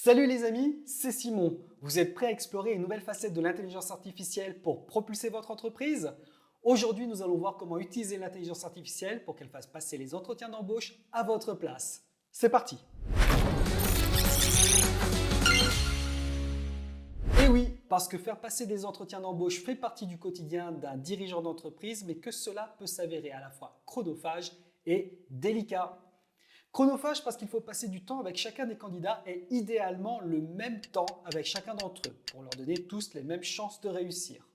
Salut les amis, c'est Simon. Vous êtes prêts à explorer une nouvelle facette de l'intelligence artificielle pour propulser votre entreprise? Aujourd'hui, nous allons voir comment utiliser l'intelligence artificielle pour qu'elle fasse passer les entretiens d'embauche à votre place. C'est parti! Et oui, parce que faire passer des entretiens d'embauche fait partie du quotidien d'un dirigeant d'entreprise, mais que cela peut s'avérer à la fois chronophage et délicat. Chronophage parce qu'il faut passer du temps avec chacun des candidats et idéalement le même temps avec chacun d'entre eux pour leur donner tous les mêmes chances de réussir.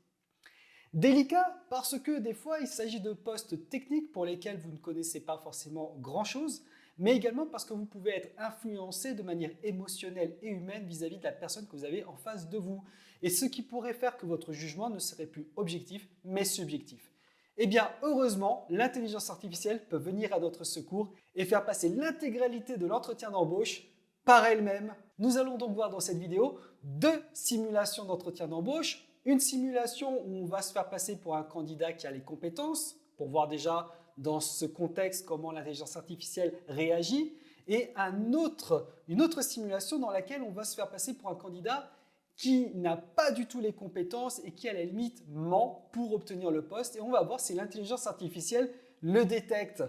Délicat parce que des fois il s'agit de postes techniques pour lesquels vous ne connaissez pas forcément grand-chose, mais également parce que vous pouvez être influencé de manière émotionnelle et humaine vis-à-vis de la personne que vous avez en face de vous, et ce qui pourrait faire que votre jugement ne serait plus objectif mais subjectif. Eh bien, heureusement, l'intelligence artificielle peut venir à notre secours et faire passer l'intégralité de l'entretien d'embauche par elle-même. Nous allons donc voir dans cette vidéo deux simulations d'entretien d'embauche. Une simulation où on va se faire passer pour un candidat qui a les compétences, pour voir déjà dans ce contexte comment l'intelligence artificielle réagit, et une autre simulation dans laquelle on va se faire passer pour un candidat qui n'a pas du tout les compétences et qui à la limite ment pour obtenir le poste, et on va voir si l'intelligence artificielle le détecte.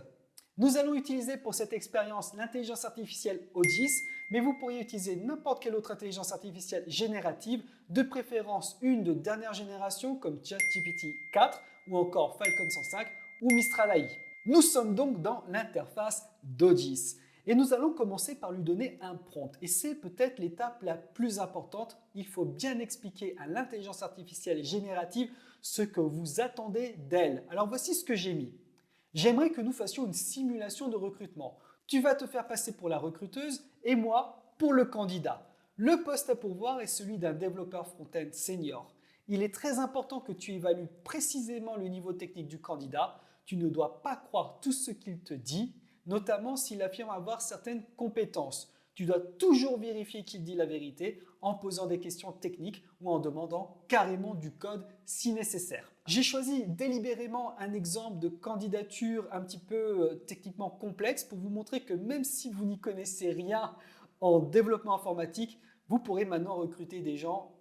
Nous allons utiliser pour cette expérience l'intelligence artificielle Audis, mais vous pourriez utiliser n'importe quelle autre intelligence artificielle générative, de préférence une de dernière génération comme ChatGPT 4 ou encore Falcon 105 ou Mistral AI. Nous sommes donc dans l'interface d'Audis. Et nous allons commencer par lui donner un prompt. Et c'est peut-être l'étape la plus importante. Il faut bien expliquer à l'intelligence artificielle générative ce que vous attendez d'elle. Alors voici ce que j'ai mis. J'aimerais que nous fassions une simulation de recrutement. Tu vas te faire passer pour la recruteuse et moi pour le candidat. Le poste à pourvoir est celui d'un développeur front-end senior. Il est très important que tu évalues précisément le niveau technique du candidat. Tu ne dois pas croire tout ce qu'il te dit, notamment s'il affirme avoir certaines compétences. Tu dois toujours vérifier qu'il dit la vérité en posant des questions techniques ou en demandant carrément du code si nécessaire. J'ai choisi délibérément un exemple de candidature un petit peu techniquement complexe pour vous montrer que même si vous n'y connaissez rien en développement informatique, vous pourrez maintenant recruter des gens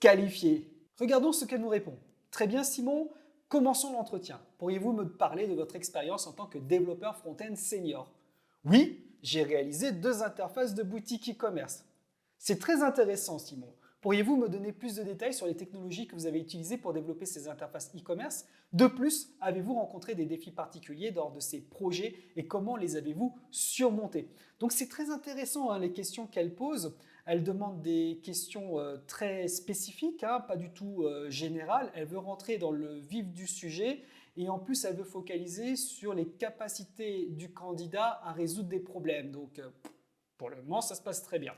qualifiés. Regardons ce qu'elle nous répond. Très bien Simon, commençons l'entretien. Pourriez-vous me parler de votre expérience en tant que développeur front-end senior? Oui, j'ai réalisé 2 interfaces de boutique e-commerce. C'est très intéressant Simon. Pourriez-vous me donner plus de détails sur les technologies que vous avez utilisées pour développer ces interfaces e-commerce? De plus, avez-vous rencontré des défis particuliers lors de ces projets et comment les avez-vous surmontés? Donc c'est très intéressant les questions qu'elle pose. Elle demande des questions très spécifiques, pas du tout générales. Elle veut rentrer dans le vif du sujet et en plus elle veut focaliser sur les capacités du candidat à résoudre des problèmes. Donc pour le moment ça se passe très bien.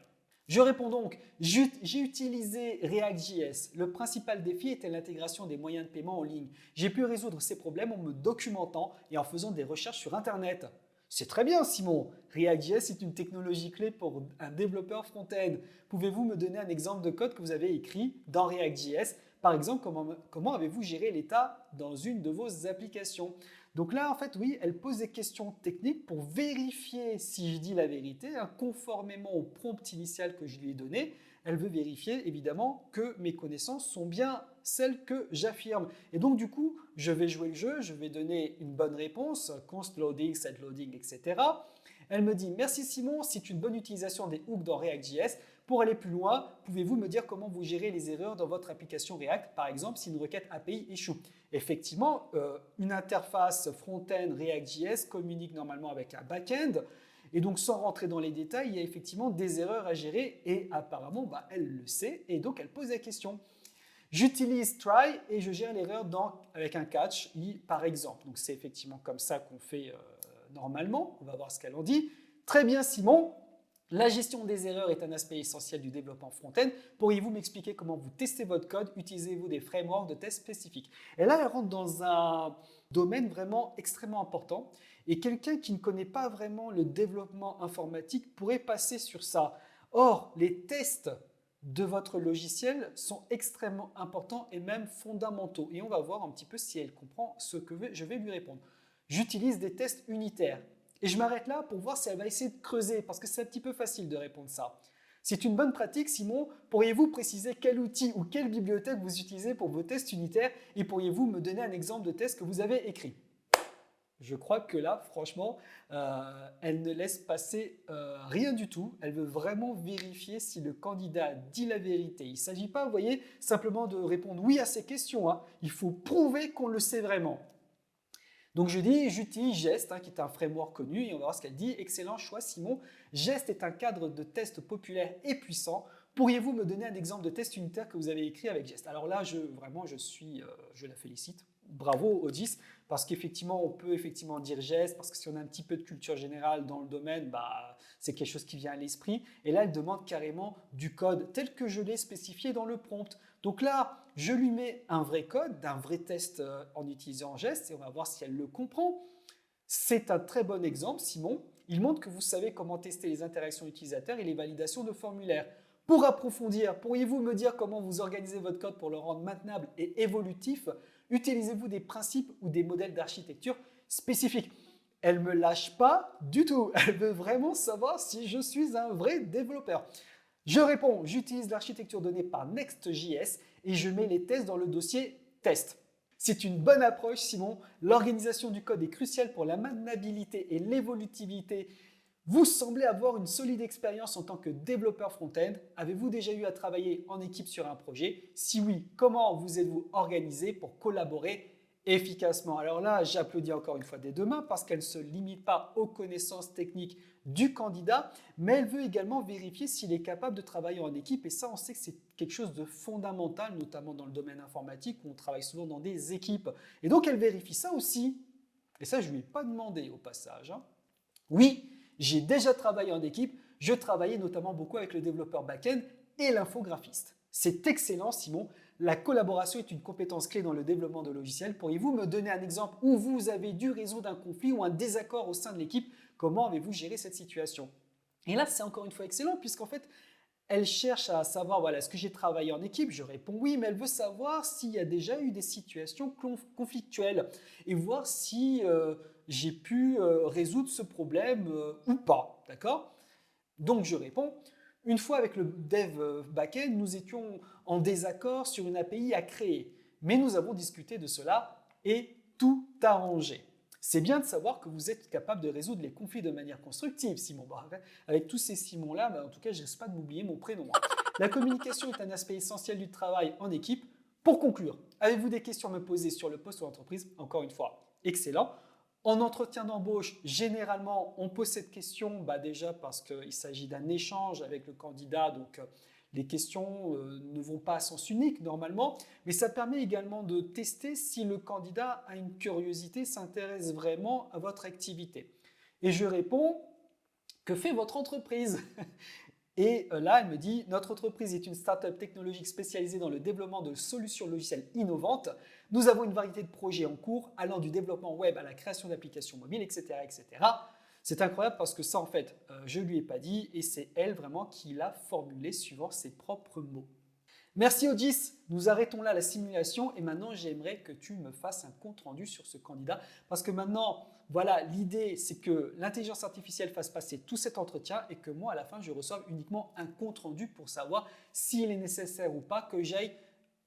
Je réponds donc, j'ai utilisé React.js. Le principal défi était l'intégration des moyens de paiement en ligne. J'ai pu résoudre ces problèmes en me documentant et en faisant des recherches sur Internet. C'est très bien Simon, React.js est une technologie clé pour un développeur front-end. Pouvez-vous me donner un exemple de code que vous avez écrit dans React.js? Par exemple, comment avez-vous géré l'état dans une de vos applications? Donc là, en fait, oui, elle pose des questions techniques pour vérifier si je dis la vérité, conformément au prompt initial que je lui ai donné. Elle veut vérifier, évidemment, que mes connaissances sont bien celles que j'affirme. Et donc, du coup, je vais jouer le jeu, je vais donner une bonne réponse, const loading, set loading, etc. Elle me dit « Merci Simon, c'est une bonne utilisation des hooks dans React.js. Pour aller plus loin, pouvez-vous me dire comment vous gérez les erreurs dans votre application React, par exemple si une requête API échoue ?» Effectivement, une interface front-end React.js communique normalement avec un back-end. Et donc, sans rentrer dans les détails, il y a effectivement des erreurs à gérer et apparemment, elle le sait et donc elle pose la question. J'utilise try et je gère l'erreur avec un catch, par exemple. Donc, c'est effectivement comme ça qu'on fait normalement. On va voir ce qu'elle en dit. Très bien, Simon. La gestion des erreurs est un aspect essentiel du développement front-end. Pourriez-vous m'expliquer comment vous testez votre code? Utilisez-vous des frameworks de tests spécifiques? Et là, elle rentre dans un domaine vraiment extrêmement important. Et quelqu'un qui ne connaît pas vraiment le développement informatique pourrait passer sur ça. Or, les tests de votre logiciel sont extrêmement importants et même fondamentaux. Et on va voir un petit peu si elle comprend ce que je vais lui répondre. J'utilise des tests unitaires. Et je m'arrête là pour voir si elle va essayer de creuser, parce que c'est un petit peu facile de répondre ça. C'est une bonne pratique, Simon. Pourriez-vous préciser quel outil ou quelle bibliothèque vous utilisez pour vos tests unitaires et pourriez-vous me donner un exemple de test que vous avez écrit? Je crois que là, franchement, elle ne laisse passer rien du tout. Elle veut vraiment vérifier si le candidat dit la vérité. Il ne s'agit pas, vous voyez, simplement de répondre oui à ces questions, hein. Il faut prouver qu'on le sait vraiment. Donc je dis, j'utilise Jest, qui est un framework connu, et on va voir ce qu'elle dit. Excellent choix, Simon. Jest est un cadre de test populaire et puissant. Pourriez-vous me donner un exemple de test unitaire que vous avez écrit avec Jest? Alors là, je la félicite. Bravo Odys, parce qu'effectivement, on peut effectivement dire Jest, parce que si on a un petit peu de culture générale dans le domaine, c'est quelque chose qui vient à l'esprit. Et là, elle demande carrément du code tel que je l'ai spécifié dans le prompt. Donc là, je lui mets un vrai code, d'un vrai test en utilisant Jest, et on va voir si elle le comprend. C'est un très bon exemple, Simon. Il montre que vous savez comment tester les interactions utilisateurs et les validations de formulaires. Pour approfondir, pourriez-vous me dire comment vous organisez votre code pour le rendre maintenable et évolutif? Utilisez-vous des principes ou des modèles d'architecture spécifiques? Elle ne me lâche pas du tout. Elle veut vraiment savoir si je suis un vrai développeur. Je réponds, j'utilise l'architecture donnée par Next.js et je mets les tests dans le dossier test. C'est une bonne approche, Simon. L'organisation du code est cruciale pour la maintenabilité et l'évolutivité. Vous semblez avoir une solide expérience en tant que développeur front-end. Avez-vous déjà eu à travailler en équipe sur un projet? Si oui, comment vous êtes-vous organisé pour collaborer efficacement? Alors là, j'applaudis encore une fois des deux mains parce qu'elle ne se limite pas aux connaissances techniques du candidat, mais elle veut également vérifier s'il est capable de travailler en équipe. Et ça, on sait que c'est quelque chose de fondamental, notamment dans le domaine informatique où on travaille souvent dans des équipes. Et donc, elle vérifie ça aussi. Et ça, je ne lui ai pas demandé au passage. Oui, j'ai déjà travaillé en équipe. Je travaillais notamment beaucoup avec le développeur back-end et l'infographiste. C'est excellent, Simon. La collaboration est une compétence clé dans le développement de logiciels. Pourriez-vous me donner un exemple où vous avez dû résoudre un conflit ou un désaccord au sein de l'équipe? Comment avez-vous géré cette situation? Et là, c'est encore une fois excellent puisqu'en fait, elle cherche à savoir, voilà, est-ce que j'ai travaillé en équipe? Je réponds oui, mais elle veut savoir s'il y a déjà eu des situations conflictuelles et voir si j'ai pu résoudre ce problème ou pas, d'accord? Donc, je réponds, une fois avec le dev backend, nous étions en désaccord sur une API à créer, mais nous avons discuté de cela et tout arrangé. C'est bien de savoir que vous êtes capable de résoudre les conflits de manière constructive, Simon. Avec tous ces Simons-là, en tout cas, je ne risque pas de m'oublier mon prénom. La communication est un aspect essentiel du travail en équipe. Pour conclure, avez-vous des questions à me poser sur le poste ou l'entreprise? Encore une fois, excellent. En entretien d'embauche, généralement, on pose cette question déjà parce qu'il s'agit d'un échange avec le candidat, donc les questions ne vont pas à sens unique normalement, mais ça permet également de tester si le candidat a une curiosité, s'intéresse vraiment à votre activité. Et je réponds, que fait votre entreprise? Et là, elle me dit, notre entreprise est une start-up technologique spécialisée dans le développement de solutions logicielles innovantes. Nous avons une variété de projets en cours, allant du développement web à la création d'applications mobiles, etc., etc. C'est incroyable parce que ça, en fait, je ne lui ai pas dit et c'est elle vraiment qui l'a formulé suivant ses propres mots. Merci Odys, nous arrêtons là la simulation et maintenant j'aimerais que tu me fasses un compte rendu sur ce candidat parce que maintenant, voilà, l'idée c'est que l'intelligence artificielle fasse passer tout cet entretien et que moi à la fin je reçoive uniquement un compte rendu pour savoir s'il est nécessaire ou pas que j'aille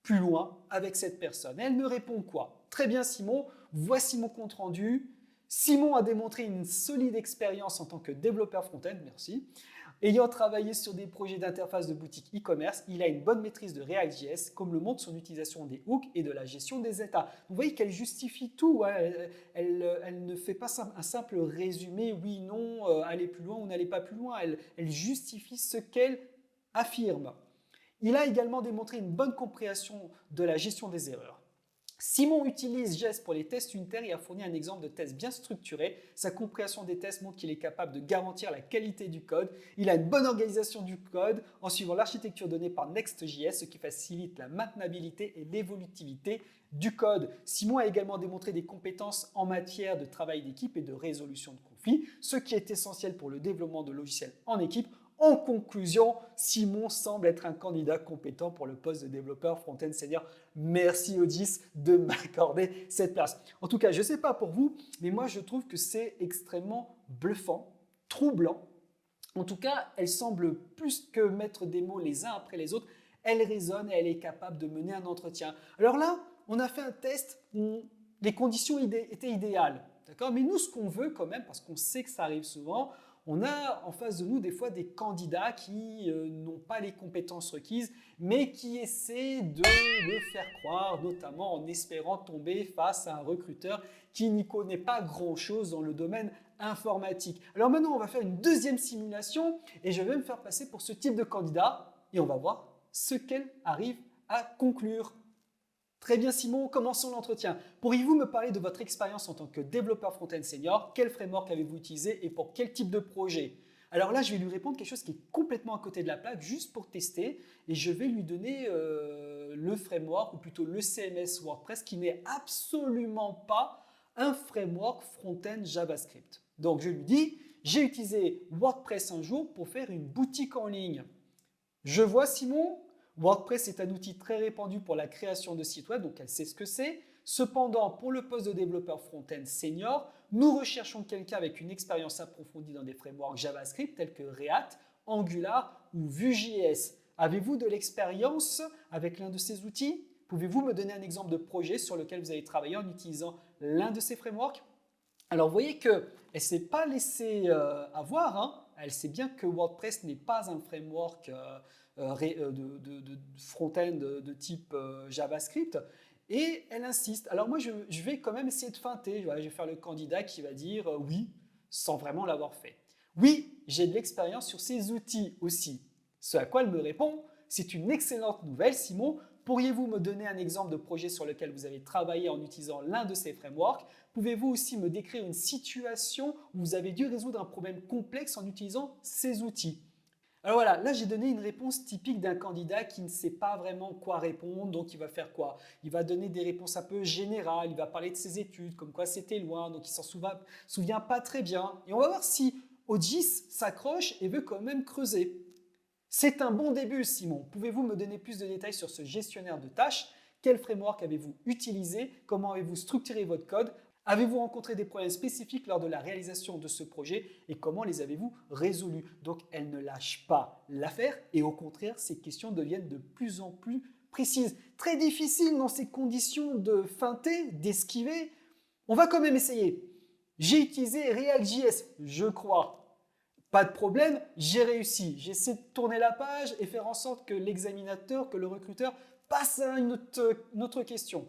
plus loin avec cette personne. Et elle me répond quoi? Très bien Simon, voici mon compte rendu. Simon a démontré une solide expérience en tant que développeur front-end, merci. Ayant travaillé sur des projets d'interface de boutique e-commerce, il a une bonne maîtrise de React.js, comme le montre son utilisation des hooks et de la gestion des états. Vous voyez qu'elle justifie tout, hein. Elle ne fait pas un simple résumé, oui, non, allez plus loin ou n'allez pas plus loin. Elle justifie ce qu'elle affirme. Il a également démontré une bonne compréhension de la gestion des erreurs. Simon utilise Jest pour les tests unitaires et a fourni un exemple de test bien structuré. Sa compréhension des tests montre qu'il est capable de garantir la qualité du code. Il a une bonne organisation du code en suivant l'architecture donnée par Next.js, ce qui facilite la maintenabilité et l'évolutivité du code. Simon a également démontré des compétences en matière de travail d'équipe et de résolution de conflits, ce qui est essentiel pour le développement de logiciels en équipe. En conclusion, Simon semble être un candidat compétent pour le poste de développeur front-end senior. Merci Odys de m'accorder cette place. En tout cas, je ne sais pas pour vous, mais moi je trouve que c'est extrêmement bluffant, troublant, En tout cas, elle semble plus que mettre des mots les uns après les autres, elle raisonne et elle est capable de mener un entretien. Alors là, on a fait un test où les conditions étaient idéales. D'accord? Mais nous, ce qu'on veut quand même, parce qu'on sait que ça arrive souvent, on a en face de nous des fois des candidats qui n'ont pas les compétences requises, mais qui essaient de le faire croire, notamment en espérant tomber face à un recruteur qui n'y connaît pas grand-chose dans le domaine informatique. Alors maintenant, on va faire une deuxième simulation et je vais me faire passer pour ce type de candidat et on va voir ce qu'elle arrive à conclure. Très bien Simon, commençons l'entretien. Pourriez-vous me parler de votre expérience en tant que développeur front-end senior? Quel framework avez-vous utilisé et pour quel type de projet? Alors là, je vais lui répondre quelque chose qui est complètement à côté de la plaque, juste pour tester, et je vais lui donner le framework, ou plutôt le CMS WordPress, qui n'est absolument pas un framework front-end JavaScript. Donc je lui dis, j'ai utilisé WordPress un jour pour faire une boutique en ligne. Je vois Simon, WordPress est un outil très répandu pour la création de sites web, donc elle sait ce que c'est. Cependant, pour le poste de développeur front-end senior, nous recherchons quelqu'un avec une expérience approfondie dans des frameworks JavaScript tels que React, Angular ou Vue.js. Avez-vous de l'expérience avec l'un de ces outils? Pouvez-vous me donner un exemple de projet sur lequel vous avez travaillé en utilisant l'un de ces frameworks? Alors, vous voyez qu'elle ne s'est pas laissée avoir, hein. Elle sait bien que WordPress n'est pas un framework de front-end de type JavaScript. Et elle insiste. Alors moi, je vais quand même essayer de feinter. Voilà, je vais faire le candidat qui va dire oui, sans vraiment l'avoir fait. Oui, j'ai de l'expérience sur ces outils aussi. Ce à quoi elle me répond, c'est une excellente nouvelle, Simon. Pourriez-vous me donner un exemple de projet sur lequel vous avez travaillé en utilisant l'un de ces frameworks? Pouvez-vous aussi me décrire une situation où vous avez dû résoudre un problème complexe en utilisant ces outils? Alors voilà, là j'ai donné une réponse typique d'un candidat qui ne sait pas vraiment quoi répondre, donc il va faire quoi? Il va donner des réponses un peu générales, il va parler de ses études, comme quoi c'était loin, donc il s'en souvient pas très bien. Et on va voir si Odys s'accroche et veut quand même creuser. C'est un bon début, Simon. Pouvez-vous me donner plus de détails sur ce gestionnaire de tâches? Quel framework avez-vous utilisé? Comment avez-vous structuré votre code? Avez-vous rencontré des problèmes spécifiques lors de la réalisation de ce projet et comment les avez-vous résolus? Donc, elle ne lâche pas l'affaire et au contraire, ces questions deviennent de plus en plus précises. Très difficile dans ces conditions de feinter, d'esquiver. On va quand même essayer. J'ai utilisé React.js, je crois. Pas de problème, j'ai réussi. J'essaie de tourner la page et faire en sorte que l'examinateur, que le recruteur passe à une autre question.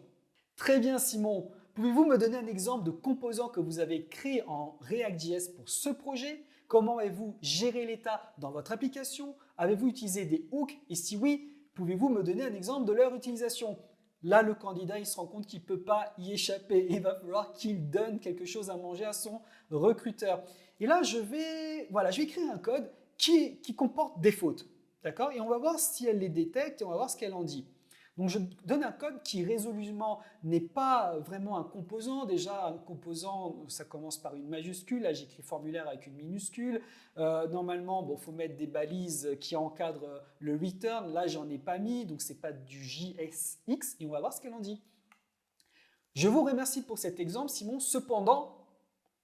Très bien Simon, pouvez-vous me donner un exemple de composant que vous avez créé en React.js pour ce projet? Comment avez-vous géré l'état dans votre application? Avez-vous utilisé des hooks? Et si oui, pouvez-vous me donner un exemple de leur utilisation? Là, le candidat, il se rend compte qu'il ne peut pas y échapper. Il va falloir qu'il donne quelque chose à manger à son recruteur. Et là, je vais écrire un code qui comporte des fautes. D'accord? Et on va voir si elle les détecte et on va voir ce qu'elle en dit. Donc, je donne un code qui résolument n'est pas vraiment un composant. Déjà, un composant, ça commence par une majuscule. Là, j'écris formulaire avec une minuscule. Normalement, il faut mettre des balises qui encadrent le return. Là, j'en ai pas mis, donc ce n'est pas du JSX. Et on va voir ce qu'elle en dit. Je vous remercie pour cet exemple, Simon. Cependant,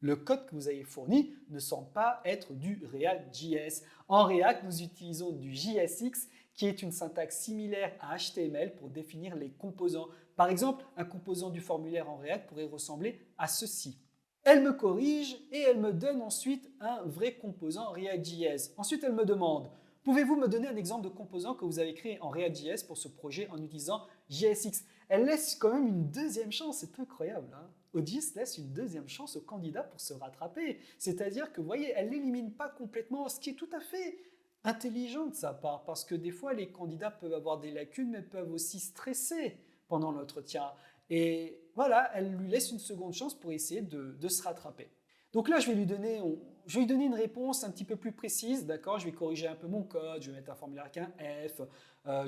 le code que vous avez fourni ne semble pas être du React.js. En React, nous utilisons du JSX qui est une syntaxe similaire à HTML pour définir les composants. Par exemple, un composant du formulaire en React pourrait ressembler à ceci. Elle me corrige et elle me donne ensuite un vrai composant React.js. Ensuite, elle me demande, pouvez-vous me donner un exemple de composant que vous avez créé en React.js pour ce projet en utilisant JSX? Elle laisse quand même une deuxième chance, c'est incroyable. Hein? Odys laisse une deuxième chance au candidat pour se rattraper. C'est-à-dire que, vous voyez, elle n'élimine pas complètement, ce qui est tout à fait intelligent de sa part, parce que des fois, les candidats peuvent avoir des lacunes, mais peuvent aussi stresser pendant l'entretien. Et voilà, elle lui laisse une seconde chance pour essayer de se rattraper. Donc là, je vais lui donner une réponse un petit peu plus précise, d'accord? Je vais corriger un peu mon code, je vais mettre un formulaire avec un F,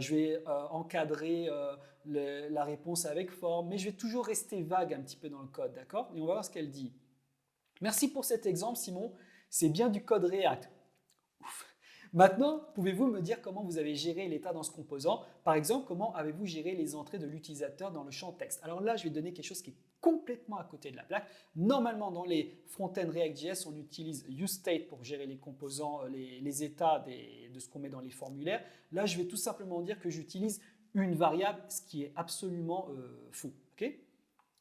je vais encadrer la réponse avec forme, mais je vais toujours rester vague un petit peu dans le code, d'accord? Et on va voir ce qu'elle dit. Merci pour cet exemple, Simon. C'est bien du code React. Ouf. Maintenant, pouvez-vous me dire comment vous avez géré l'état dans ce composant? Par exemple, comment avez-vous géré les entrées de l'utilisateur dans le champ texte? Alors là, je vais donner quelque chose qui est complètement à côté de la plaque. Normalement, dans les front-end React.js, on utilise useState pour gérer les composants, les états de ce qu'on met dans les formulaires. Là, je vais tout simplement dire que j'utilise une variable, ce qui est absolument faux. Okay?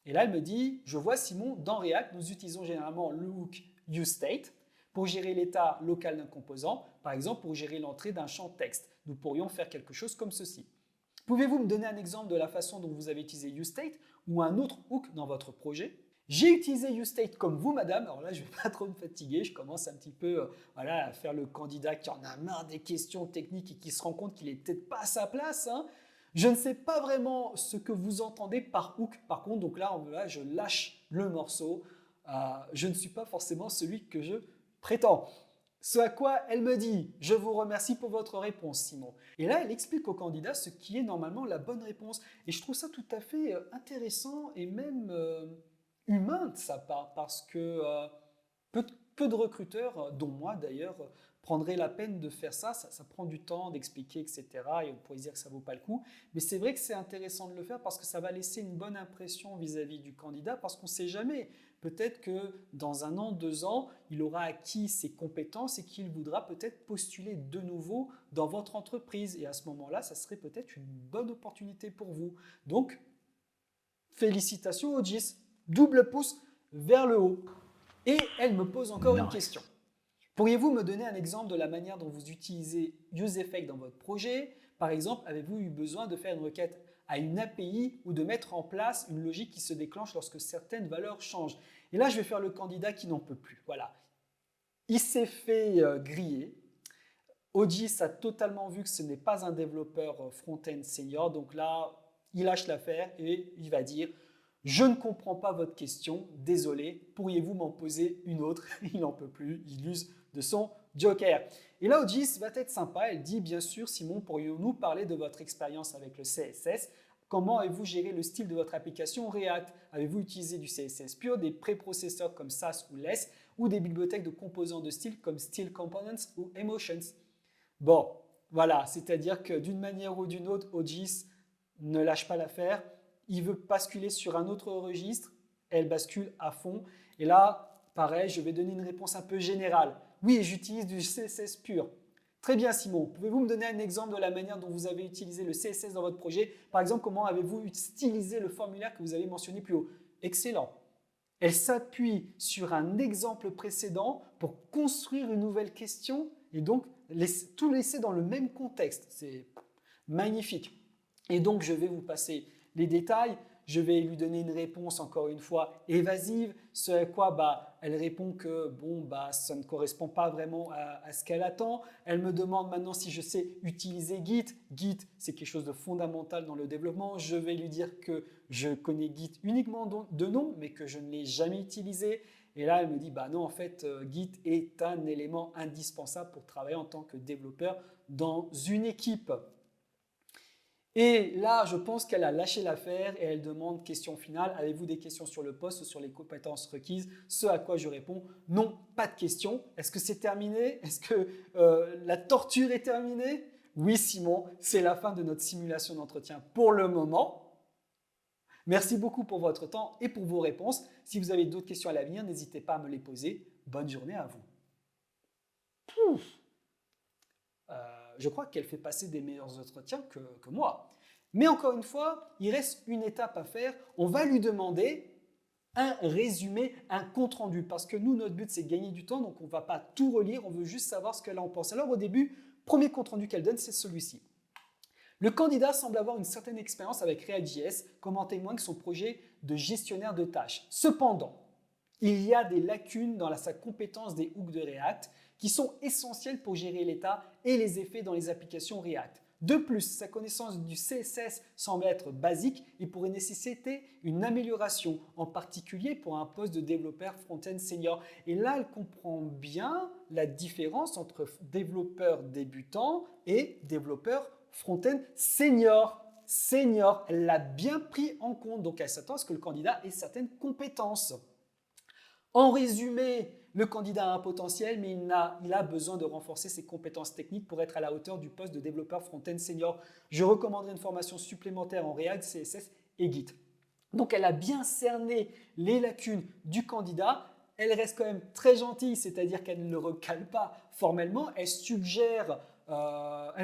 Et là, elle me dit, je vois Simon, dans React, nous utilisons généralement le hook useState pour gérer l'état local d'un composant, par exemple pour gérer l'entrée d'un champ texte. Nous pourrions faire quelque chose comme ceci. Pouvez-vous me donner un exemple de la façon dont vous avez utilisé useState ou un autre hook dans votre projet? J'ai utilisé useState comme vous, madame. Alors là, je ne vais pas trop me fatiguer. Je commence un petit peu à faire le candidat qui en a marre des questions techniques et qui se rend compte qu'il n'est peut-être pas à sa place. Je ne sais pas vraiment ce que vous entendez par hook. Par contre, donc là, je lâche le morceau. Je ne suis pas forcément celui que je prétends. Ce à quoi elle me dit « Je vous remercie pour votre réponse, Simon ». Et là, elle explique au candidat ce qui est normalement la bonne réponse. Et je trouve ça tout à fait intéressant et même humain de sa part, parce que peu de recruteurs, dont moi d'ailleurs, prendraient la peine de faire ça. Ça prend du temps d'expliquer, etc. Et on pourrait dire que ça ne vaut pas le coup. Mais c'est vrai que c'est intéressant de le faire parce que ça va laisser une bonne impression vis-à-vis du candidat, parce qu'on ne sait jamais. Peut-être que dans 1 an, 2 ans, il aura acquis ses compétences et qu'il voudra peut-être postuler de nouveau dans votre entreprise. Et à ce moment-là, ça serait peut-être une bonne opportunité pour vous. Donc, félicitations Ogis, double pouce vers le haut. Et elle me pose encore une question. Pourriez-vous me donner un exemple de la manière dont vous utilisez UseEffect dans votre projet? Par exemple, avez-vous eu besoin de faire une requête à une API ou de mettre en place une logique qui se déclenche lorsque certaines valeurs changent? Et là, je vais faire le candidat qui n'en peut plus. Voilà. Il s'est fait griller. Ogis a totalement vu que ce n'est pas un développeur front-end senior. Donc là, il lâche l'affaire et il va dire « Je ne comprends pas votre question, désolé, pourriez-vous m'en poser une autre ?» Il n'en peut plus, il use de son joker. Et là, Ogis va être sympa, elle dit « Bien sûr, Simon, pourrions-nous parler de votre expérience avec le CSS? Comment avez-vous géré le style de votre application React? Avez-vous utilisé du CSS pur, des préprocesseurs comme Sass ou Less, ou des bibliothèques de composants de style comme Style Components ou Emotions ?» Bon, voilà, c'est-à-dire que d'une manière ou d'une autre, Ogis ne lâche pas l'affaire. Il veut basculer sur un autre registre, elle bascule à fond. Et là, pareil, je vais donner une réponse un peu générale. Oui, j'utilise du CSS pur. Très bien, Simon. Pouvez-vous me donner un exemple de la manière dont vous avez utilisé le CSS dans votre projet? Par exemple, comment avez-vous stylisé le formulaire que vous avez mentionné plus haut? Excellent. Elle s'appuie sur un exemple précédent pour construire une nouvelle question et donc tout laisser dans le même contexte. C'est magnifique. Et donc, je vais vous passer les détails. Je vais lui donner une réponse, encore une fois, évasive, ce à quoi elle répond que ça ne correspond pas vraiment à ce qu'elle attend. Elle me demande maintenant si je sais utiliser Git. Git, c'est quelque chose de fondamental dans le développement. Je vais lui dire que je connais Git uniquement de nom, mais que je ne l'ai jamais utilisé. Et là, elle me dit, non, en fait, Git est un élément indispensable pour travailler en tant que développeur dans une équipe. Et là, je pense qu'elle a lâché l'affaire et elle demande question finale. Avez-vous des questions sur le poste ou sur les compétences requises? Ce à quoi je réponds non, pas de questions. Est-ce que c'est terminé? Est-ce que la torture est terminée? Oui, Simon, c'est la fin de notre simulation d'entretien pour le moment. Merci beaucoup pour votre temps et pour vos réponses. Si vous avez d'autres questions à l'avenir, n'hésitez pas à me les poser. Bonne journée à vous. Je crois qu'elle fait passer des meilleurs entretiens que moi. Mais encore une fois, il reste une étape à faire. On va lui demander un résumé, un compte-rendu. Parce que nous, notre but, c'est de gagner du temps. Donc, on ne va pas tout relire. On veut juste savoir ce qu'elle en pense. Alors, au début, premier compte-rendu qu'elle donne, c'est celui-ci. Le candidat semble avoir une certaine expérience avec React.js, comme en témoigne son projet de gestionnaire de tâches. Cependant, il y a des lacunes dans sa compétence des hooks de React qui sont essentiels pour gérer l'état et les effets dans les applications React. De plus, sa connaissance du CSS semble être basique et pourrait nécessiter une amélioration, en particulier pour un poste de développeur front-end senior. Et là, elle comprend bien la différence entre développeur débutant et développeur front-end senior. Senior, elle l'a bien pris en compte, donc elle s'attend à ce que le candidat ait certaines compétences. En résumé, le candidat a un potentiel, mais il a besoin de renforcer ses compétences techniques pour être à la hauteur du poste de développeur front-end senior. Je recommanderais une formation supplémentaire en React, CSS et Git. Donc, elle a bien cerné les lacunes du candidat. Elle reste quand même très gentille, c'est-à-dire qu'elle ne le recale pas formellement. Elle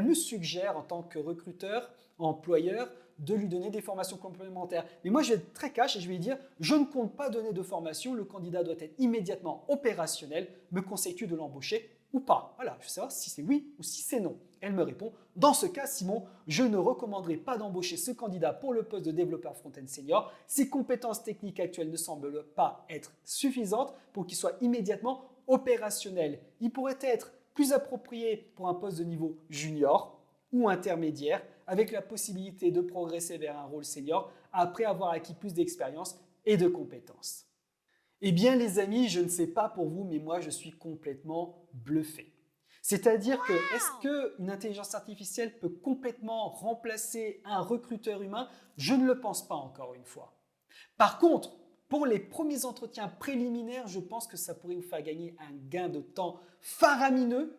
me suggère en tant que recruteur, employeur, de lui donner des formations complémentaires. Mais moi, je vais être très cash et je vais lui dire, je ne compte pas donner de formation, le candidat doit être immédiatement opérationnel. Me conseilles-tu de l'embaucher ou pas? Voilà, je veux savoir si c'est oui ou si c'est non. Elle me répond, dans ce cas, Simon, je ne recommanderais pas d'embaucher ce candidat pour le poste de développeur front-end senior. Ses compétences techniques actuelles ne semblent pas être suffisantes pour qu'il soit immédiatement opérationnel. Il pourrait être plus approprié pour un poste de niveau junior ou intermédiaire, avec la possibilité de progresser vers un rôle senior après avoir acquis plus d'expérience et de compétences. Eh bien les amis, je ne sais pas pour vous, mais moi je suis complètement bluffé. C'est-à-dire que, est-ce qu'une intelligence artificielle peut complètement remplacer un recruteur humain? Je ne le pense pas encore une fois. Par contre, pour les premiers entretiens préliminaires, je pense que ça pourrait vous faire gagner un gain de temps faramineux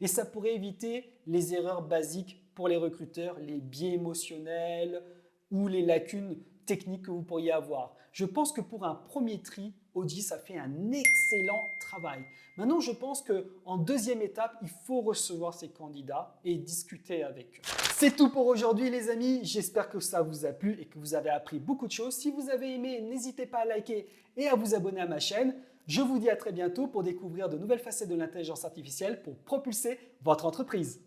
et ça pourrait éviter les erreurs basiques pour les recruteurs, les biais émotionnels ou les lacunes techniques que vous pourriez avoir. Je pense que pour un premier tri, Audi, ça fait un excellent travail. Maintenant, je pense qu'en deuxième étape, il faut recevoir ces candidats et discuter avec eux. C'est tout pour aujourd'hui les amis, j'espère que ça vous a plu et que vous avez appris beaucoup de choses. Si vous avez aimé, n'hésitez pas à liker et à vous abonner à ma chaîne. Je vous dis à très bientôt pour découvrir de nouvelles facettes de l'intelligence artificielle pour propulser votre entreprise.